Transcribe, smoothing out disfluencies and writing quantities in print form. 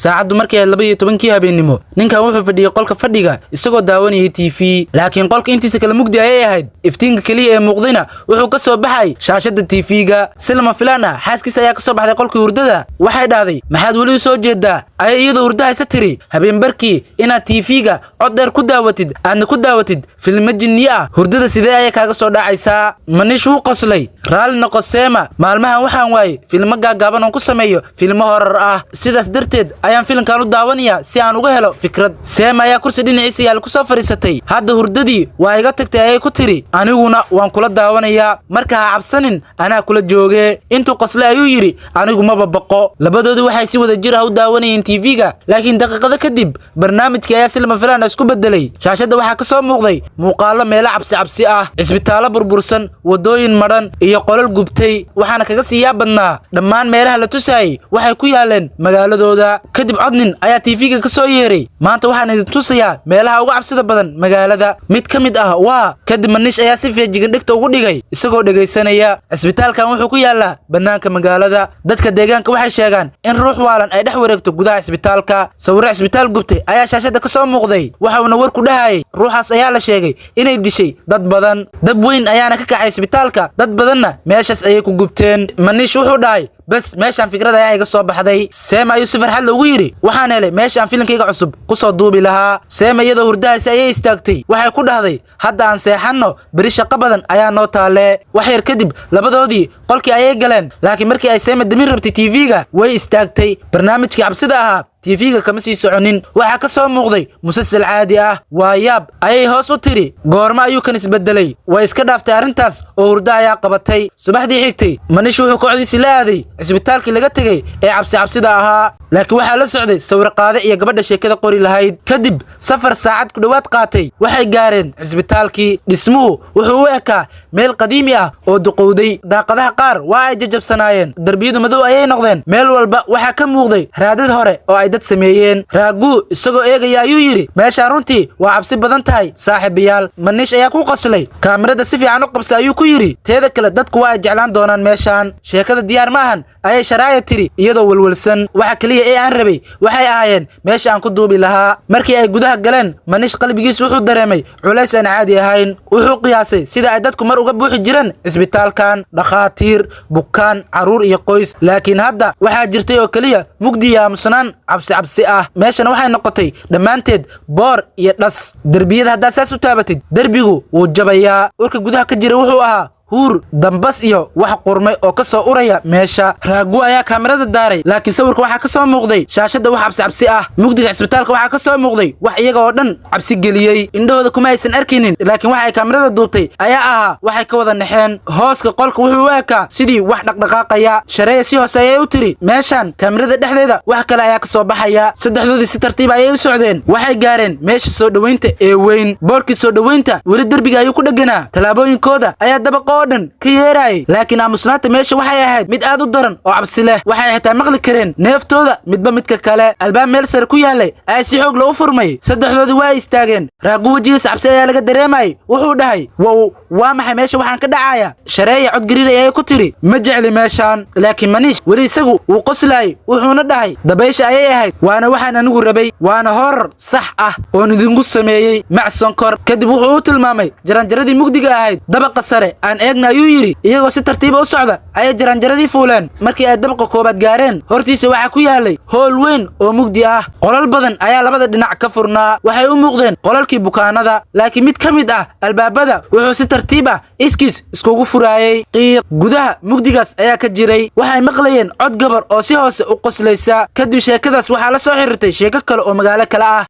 saacadu markii ay 12 habeenimo ninkan wuxuu fadhiyay qolka fadhiga isagoo daawanayay TV laakiin qolka intiisa kala mugdi ayay ahayd iftiinka kaliya ee muuqdina wuxuu ka soo baxay shaashada TV-ga silma filana xaaskiisa ayaa ka soo baxday qolkii hurdada waxay dhaaday maxaad wali soo jeedaa ay iyadoo hurdaha isa tiri habeen barkii inaad TV-ga cod dheer ku daawatid aadna ku daawatid filmo jinni ah hurdada sidee ayay kaaga soo dhacaysaa Manish wuu qoslay raali noqo Seema maalmahan waxaan waayay filmo gaagaaban oo ku sameeyo filmo horror ah sidaas darteed ayaan filimkan u daawanayaa si aan uga helo fikrad Seema ayaa kursi dhinaciisa yaal ku soo fariisatay hadda hurdadii waa iga tagtay ayay ku tiri aniguna waan kula daawanayaa marka ha cabsanin anaa kula jooge intuu qoslay ayuu yiri anigu ma babaqo labadoodii waxay si wada jir ah u daawanayeen TV-ga laakiin daqiiqada kadib barnaamijkii ayaa silma filaan isku bedelay shaashada waxaa ka soo muuqday muuqaalo meelo cabsi ah isbitaalo burbursan wadooyin madhan iyo qolal gubtay waxaana kaga sii yaabadnaa dhammaan meelaha la tusayay waxay ku yaaleen magaaladooda kadib codnin ayaa TV-ga ka soo yeeray maanta waxaan idin tusayaa meelaha ugu cabsida badan magaalada mid ka mid ah waa kadib Manish ayaa si feejigan dhigta ugu dhigay isagoo dhageysanaya isbitaalkan wuxuu ku yaalaa banaanka magaalada dadka deegaanka waxay sheegaan in ruux waalan ay dhex wareegto gudaha isbitaalka sawir isbitaal gubtay ayaa shaashada ka soo muuqday waxa uu war ku dhahayay ruuxaas ayaa la sheegay inay dishay dad badan dab weyn ayaana ka kacay isbitaalka dad badanna meeshaas ayay ku gubteen Manish wuxuu dhahay bas meeshan fikrada ayaa iga soo baxday Seema ayuu si farxad loogu yiri waxaan helay meeshan filimkayga cusub ku soo duubi lahaa Seema iyadoo hurdahaysay ayay istaagtay waxay ku dhahday hadda aan seexano bari shaqo badan ayaa noo taale wax yar kadib labadoodii qolkii ayay galeen laakiin markii ay Seema damin rabtay TV-ga way istaagtay barnaamijkii cabsida ahaa TV-ga kama sii soconin waxa ka soo muuqday musalsal caadi ah waa yaab ayay hoos u tiri goorma ayuu kan isbedelay way iska dhaaftay arintaas oo hurda ayaa qabatay subaxdii xigtay Manish wuxuu kooxdiisa la aaday isbitaalkii laga tagay ee cabsida ahaa laakiin waxa la socday sawir qaade iyo gabadha sheekada qori lahayd kadib safar saacad ku dhawaad qaatay waxay gaareen isbitaalkii dhismuhu wuxuu u ekaa meel qadiimi ah oo duqowday daaqadaha qaar waa ay jajabsanaayeen darbiyadu madow ayay noqdeen meel walba waxa ka muuqday raadad hore oo ay dad sameeyeen raagu isagoo eegaya ayuu yiri meesha runtii waa cabsi badan tahay saaxiibayaal Manish ayaa ku qoslay kaamirada si fiican u qabsay ayuu ku yiri teeda kale dadku waa ay jeclaan doonaan meeshan sheekada diyaar ma ahan ayay sharaaya tiri iyadoo walwalsan waxa kaliya ee aan rabay waxay ahaayeen meesha aan ku duubi lahaa markii ay gudaha galeen Manish qalbigiisa wuxuu dareemay culays aan caadi ahayn wuxuu qiyaasay sida ay dadku mar uga buuxi jireen isbitaalkan dhaqaatiir bukaan caruur iyo qoys laakiin hadda waxa jirtay oo kaliya mugdi iyo aamusnaan cabsi ah meeshana waxay noqotay dhamaanteed boor iyo dhas darbiyada hadda saas u taabatid darbigu wuu jabayaa urka gudaha ka jira wuxuu ahaa huur dambas iyo wax qurmay oo ka soo uraya meesha raagu ayaa kaamirada daaray laakiin sawirka waxa ka soo muuqday shaashada wax cabsi ah mugdiga isbitaalka waxa ka soo muuqday wax iyaga oo dhan cabsi geliyay indhahooda kuma aysan arkinin laakiin waxa ay kaamirada duubtay ayaa ahaa waxay ka wada naxeen hooska qolka wuxuu u ekaa sidii wax dhaqdhaqaaqaya shareeya si hoose ayay u tiri meeshan kaamirada dhexdeeda wax kale ayaa ka soo baxaya saddexdoodii si tartiib ayay u socdeen waxay gaareen meesha soo dhaweynta ee weyn boorkii soo dhaweynta weli darbiga ayuu ku dhaganaa talaabooyinkooda ayaa dabaqo dhan ka yeeray laakiin aamusnaanta meesha waxay ahayd mid aad u daran oo cabsi leh waxay xitaa maqli kareen neeftooda midba midka kale albaab meel sare ku yaalay ay si xoog loo furmay saddexdoodii waa istaageen raagu wajigiisa cabsi ayaa laga dareemay wuxuu dhahay waa maxay meesha waxaan ka dhacaya shareeya cod gariiray ayay ku tiri ma jecli meeshan laakiin Manish weli isagu wuu qoslay wuxuuna dhahay dabaysha ayay ahayd waana waxaan anigu rabay waana horror sax ah oo idinku sameeyay macsonkor kadib wuxuu u tilmaamay jaranjaradii mugdiga ahayd dabaqa sare aan ayuu yiri iyagoo si tartiib u socda ay jaranjaradii fuuleen markii ay dabaqa koobaad gaareen hortiisa waxa ku yaalay hool weyn oo mugdi ah qolal badan ayaa labada dhinac ka furnaa waxay u muuqdeen qolalkii bukaanada laakiin mid ka mid ah albaabada wuxuu si tartiib ah iskiis iskugu furaayay qiiq gudaha mugdigaas ayaa ka jiray waxay maqlayeen cod gabar oo si hoose u qoslaysa kadib sheekadaas waxaa la soo xiriirtay sheeko kale oo magaalo kale ah